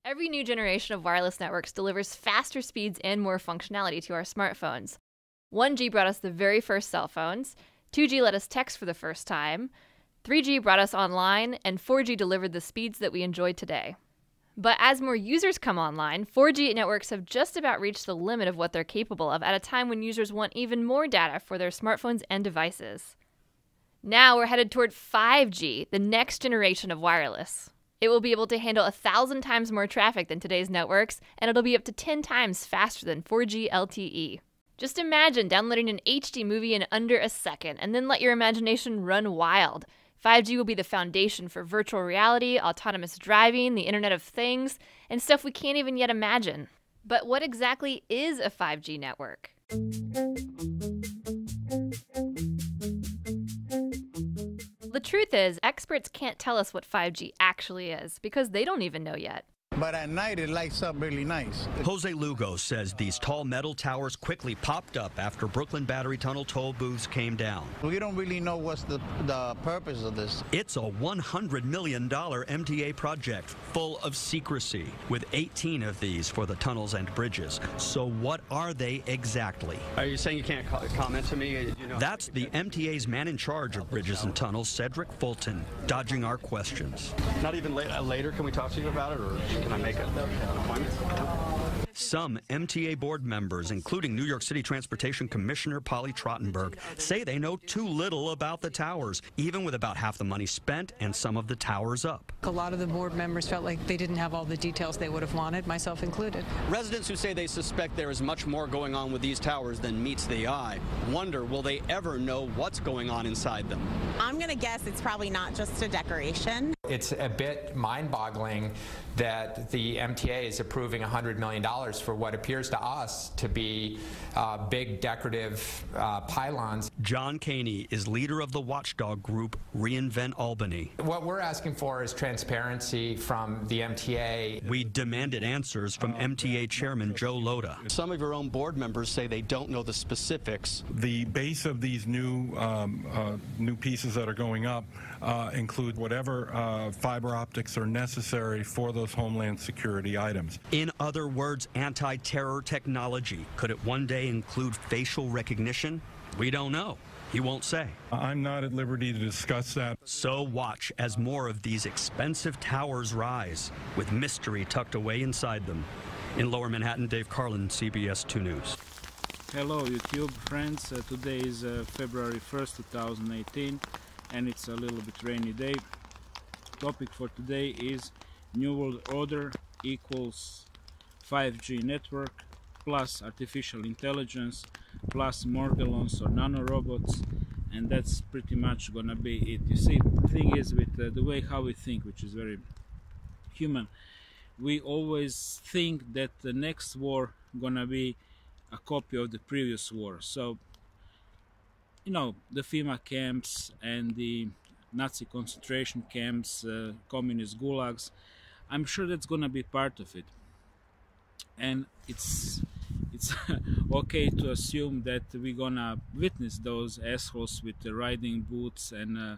Every new generation of wireless networks delivers faster speeds and more functionality to our smartphones. 1G brought us the very first cell phones, 2G let us text for the first time, 3G brought us online, and 4G delivered the speeds that we enjoy today. But as more users come online, 4G networks have just about reached the limit of what they're capable of at a time when users want even more data for their smartphones and devices. Now we're headed toward 5G, the next generation of wireless. It will be able to handle 1,000 times more traffic than today's networks, and it'll be up to 10 times faster than 4G LTE. Just imagine downloading an HD movie in under a second, and then let your imagination run wild. 5G will be the foundation for virtual reality, autonomous driving, the Internet of Things, and stuff we can't even yet imagine. But what exactly is a 5G network? The truth is, experts can't tell us what 5G actually is, because they don't even know yet. But at night, it lights up really nice. Jose Lugo says these tall metal towers quickly popped up after Brooklyn Battery Tunnel toll booths came down. We don't really know what's the purpose of this. It's a $100 million MTA project full of secrecy, with 18 of these for the tunnels and bridges. So what are they exactly? Are you saying you can't comment to me? You know, that's the MTA's man in charge of bridges and tunnels, Cedric Fulton, dodging our questions. Not even later can we talk to you about it, or can I make an appointment? Some MTA board members, including New York City Transportation Commissioner Polly Trottenberg, say they know too little about the towers, even with about half the money spent and some of the towers up. A lot of the board members felt like they didn't have all the details they would have wanted, myself included. Residents who say they suspect there is much more going on with these towers than meets the eye wonder, will they ever know what's going on inside them? I'm going to guess it's probably not just a decoration. It's a bit mind-boggling that the MTA is approving $100 million for what appears to us to be big decorative pylons. John Caney is leader of the watchdog group Reinvent Albany. What we're asking for is transparency from the MTA. We demanded answers from MTA Chairman Joe Loda. Some of your own board members say they don't know the specifics. The base of these new pieces that are going up include whatever fiber optics are necessary for those homeland security items. In other words, anti-terror technology. Could it one day include facial recognition? We don't know. He won't say. I'm not at liberty to discuss that. So watch as more of these expensive towers rise, with mystery tucked away inside them. In Lower Manhattan, Dave Carlin, CBS 2 News. Hello YouTube friends, today is February 1st, 2018, and it's a little bit rainy day. Topic for today is New World Order equals 5G network plus artificial intelligence plus Morgellons or Nano Robots, and that's pretty much gonna be it. You see, the thing is with the way how we think, which is very human, we always think that the next war gonna be a copy of the previous war. So, you know, the FEMA camps and the Nazi concentration camps, communist gulags, I'm sure that's gonna be part of it. And it's okay to assume that we're gonna witness those assholes with the riding boots and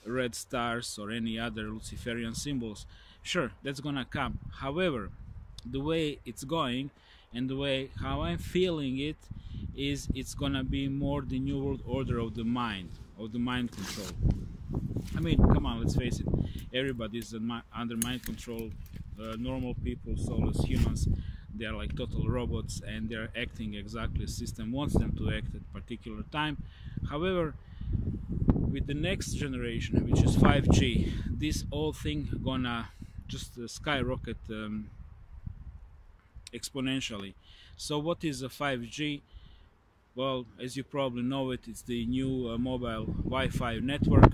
red stars or any other Luciferian symbols. Sure, that's gonna come. However, the way it's going and the way how I'm feeling it is it's gonna be more the New World Order of the mind control. I mean, come on, let's face it, everybody's under mind control. Normal people, soulless humans, they are like total robots, and they're acting exactly as the system wants them to act at a particular time. However, with the next generation, which is 5G, this whole thing gonna just skyrocket exponentially. So what is a 5G? Well, as you probably know it, it's the new mobile Wi-Fi network,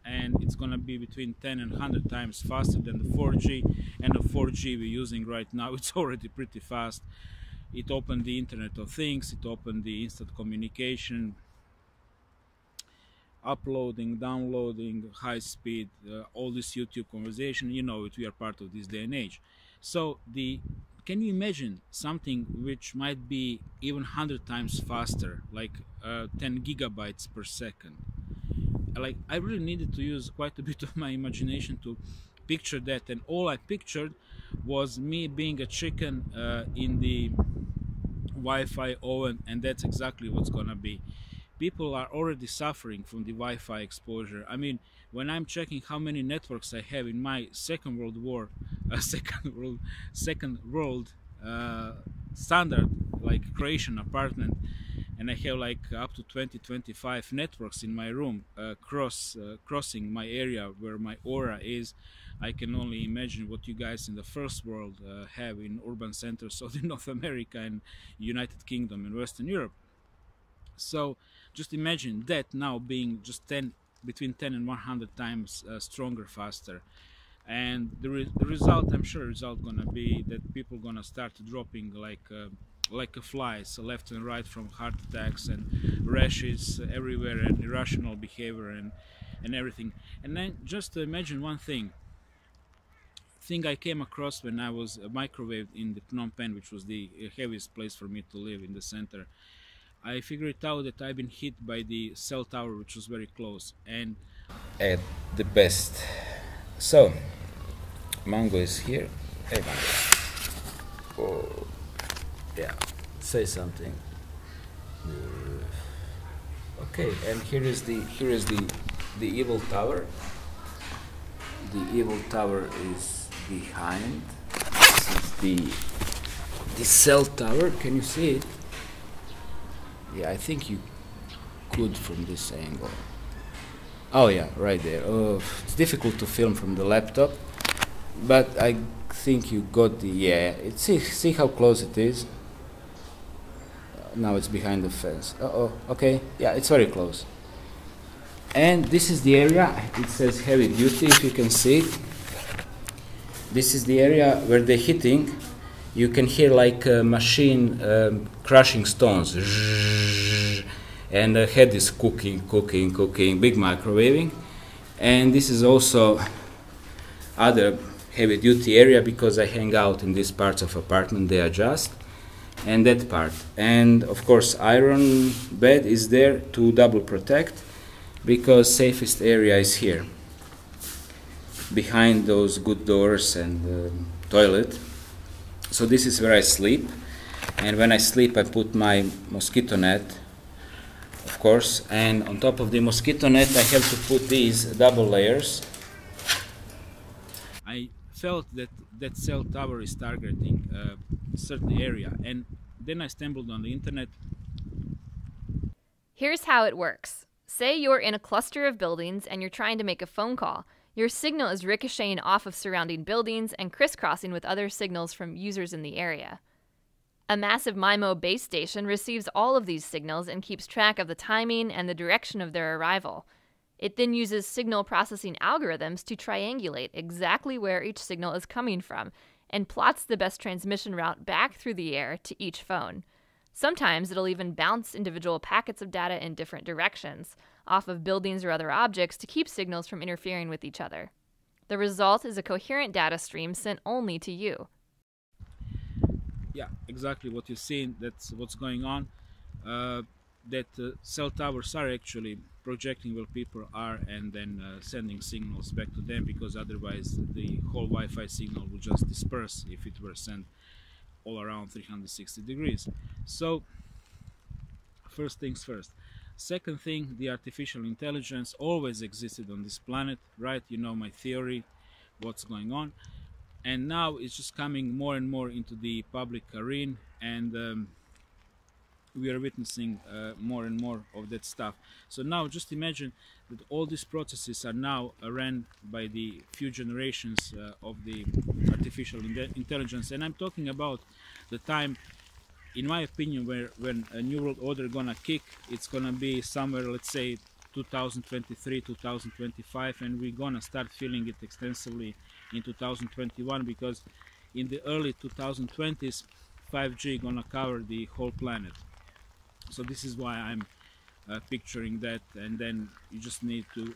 and it's gonna be between 10 and 100 times faster than the 4G, and the 4G we're using right now, it's already pretty fast. It opened the Internet of Things, it opened the instant communication, uploading, downloading, high speed, all this YouTube conversation, you know it, we are part of this day and age. So can you imagine something which might be even 100 times faster, like 10 gigabytes per second? Like, I really needed to use quite a bit of my imagination to picture that, and all I pictured was me being a chicken in the Wi-Fi oven, and that's exactly what's gonna be. People are already suffering from the Wi-Fi exposure. I mean, when I'm checking how many networks I have in my Second World War, second world standard, like Croatian apartment, and I have like up to 20-25 networks in my room crossing my area where my aura is. I can only imagine what you guys in the first world have in urban centers of North America and United Kingdom and Western Europe. So just imagine that now being just between 10 and 100 times stronger, faster. And the result, I'm sure, result gonna be that people gonna start dropping like flies left and right from heart attacks and rashes everywhere and irrational behavior and everything. And then just imagine one thing I came across when I was microwaved in the Phnom Penh, which was the heaviest place for me to live in the center. I figured out that I've been hit by the cell tower, which was very close. And at the best. So, Mango is here. Hey, Mango. Oh, yeah. Say something. Okay, and here is the evil tower. The evil tower is behind. This is the cell tower. Can you see it? Yeah, I think you could from this angle. Oh yeah, right there. Oh, it's difficult to film from the laptop, but I think you got the, yeah. See how close it is? Now it's behind the fence. Okay, yeah, it's very close. And this is the area, it says heavy duty, if you can see it. This is the area where they're hitting. You can hear like a machine crushing stones. And the head is cooking, big microwaving. And this is also other heavy duty area because I hang out in these parts of apartment, they adjust. And that part. And of course iron bed is there to double protect because safest area is here. Behind those good doors and toilet. So this is where I sleep. And when I sleep I put my mosquito net, of course, and on top of the mosquito net I have to put these double layers. I felt that cell tower is targeting a certain area, and then I stumbled on the internet. Here's how it works. Say you're in a cluster of buildings and you're trying to make a phone call. Your signal is ricocheting off of surrounding buildings and crisscrossing with other signals from users in the area. A massive MIMO base station receives all of these signals and keeps track of the timing and the direction of their arrival. It then uses signal processing algorithms to triangulate exactly where each signal is coming from and plots the best transmission route back through the air to each phone. Sometimes it'll even bounce individual packets of data in different directions, off of buildings or other objects to keep signals from interfering with each other. The result is a coherent data stream sent only to you. Yeah, exactly what you're seeing, that's what's going on. Cell towers are actually projecting where people are and then sending signals back to them, because otherwise the whole Wi-Fi signal would just disperse if it were sent all around 360 degrees. So first things first. Second thing, the artificial intelligence always existed on this planet, right? You know my theory, what's going on. And now it's just coming more and more into the public arena, and we are witnessing more and more of that stuff. So now just imagine that all these processes are now ran by the few generations of the artificial intelligence. And I'm talking about the time, in my opinion, when a new world order gonna kick. It's gonna be somewhere, let's say 2023, 2025, and we're gonna start feeling it extensively in 2021, because in the early 2020s 5G gonna cover the whole planet. So this is why I'm picturing that, and then you just need to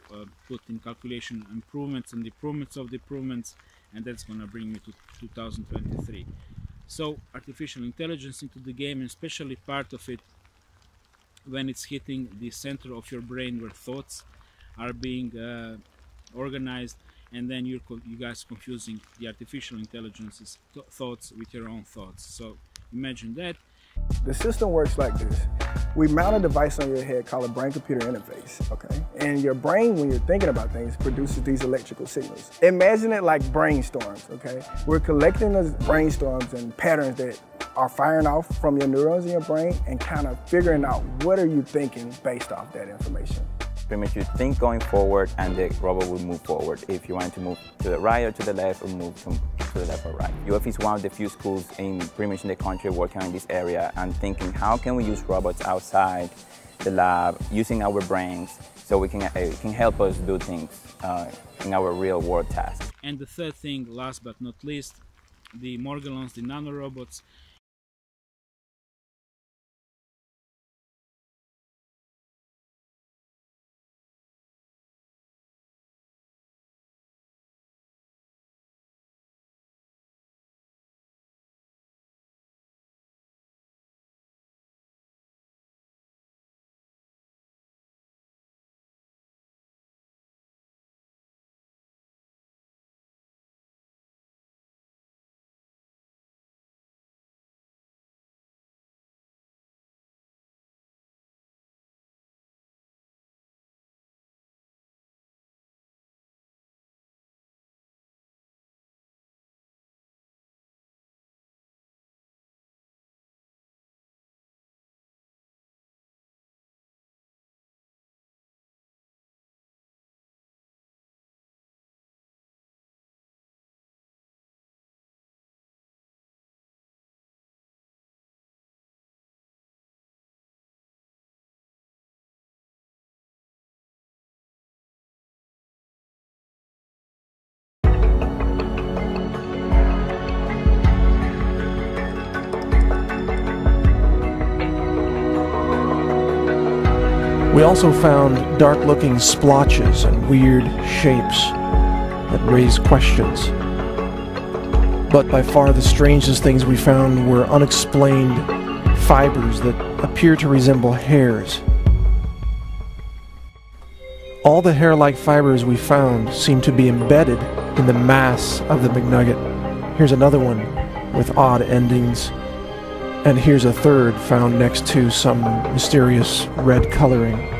put in calculation improvements and improvements of the improvements, and that's gonna bring me to 2023. So artificial intelligence into the game, and especially part of it when it's hitting the center of your brain where thoughts are being organized, and then you guys confusing the artificial intelligence's thoughts with your own thoughts. So imagine that. The system works like this. We mount a device on your head called a brain-computer interface, okay? And your brain, when you're thinking about things, produces these electrical signals. Imagine it like brainstorms, okay? We're collecting those brainstorms and patterns that are firing off from your neurons in your brain and kind of figuring out what are you thinking based off that information. Pretty much you think going forward and the robot will move forward. If you want to move to the right or to the left, or move to the left or right. UF is one of the few schools in pretty much in the country working on this area and thinking how can we use robots outside the lab using our brains so we can it can help us do things in our real world tasks. And the third thing, last but not least, the Morgellons, the Nano Robots. We also found dark-looking splotches and weird shapes that raise questions. But by far the strangest things we found were unexplained fibers that appear to resemble hairs. All the hair-like fibers we found seem to be embedded in the mass of the McNugget. Here's another one with odd endings. And here's a third found next to some mysterious red coloring.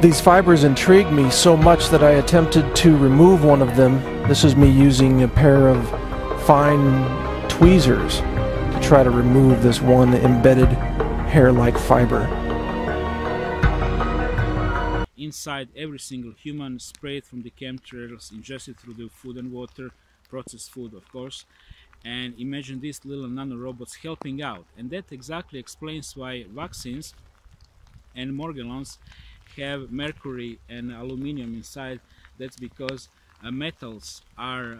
These fibers intrigued me so much that I attempted to remove one of them. This is me using a pair of fine tweezers to try to remove this one embedded hair-like fiber. Inside every single human, sprayed from the chemtrails, ingested through the food and water, processed food of course. And imagine these little nano robots helping out, and that exactly explains why vaccines and Morgellons have mercury and aluminium inside. That's because metals are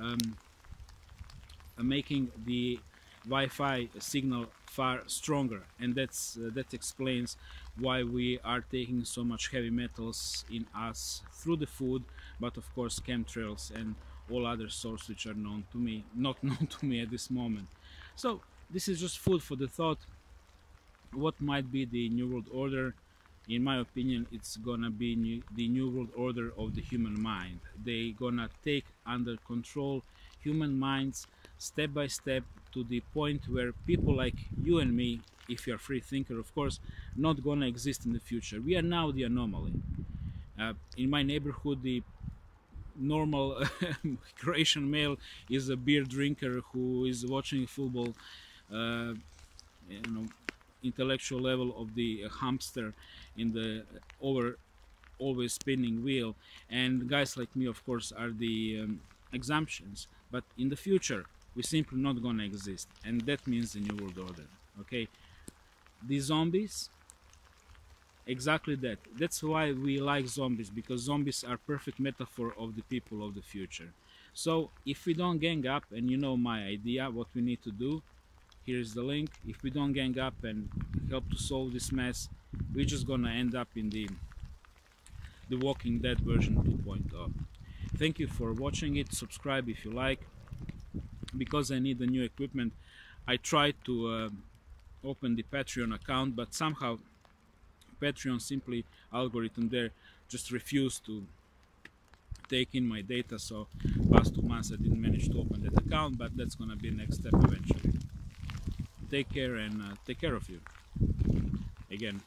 making the Wi-Fi signal far stronger, and that explains why we are taking so much heavy metals in us through the food, but of course chemtrails and all other sources which are known to me, not known to me at this moment. So this is just food for the thought. What might be the New World Order? In my opinion, it's gonna be the New World Order of the human mind. They gonna take under control human minds step by step to the point where people like you and me, if you're a free thinker of course, not gonna exist in the future. We are now the anomaly. In my neighborhood, the normal Croatian male is a beer drinker who is watching football, intellectual level of the hamster in the always spinning wheel, and guys like me of course are the exemptions. But in the future we're simply not gonna exist, and that means the New World Order. Okay, the zombies, exactly that. That's why we like zombies, because zombies are perfect metaphor of the people of the future. So if we don't gang up, and you know my idea what we need to do, here's the link. If we don't gang up and help to solve this mess, we're just gonna end up in the Walking Dead version 2.0. Thank you for watching it. Subscribe if you like. Because I need the new equipment, I tried to open the Patreon account, but somehow Patreon simply algorithm there just refused to take in my data, so past 2 months I didn't manage to open that account, but that's gonna be next step eventually. Take care and take care of you. Again.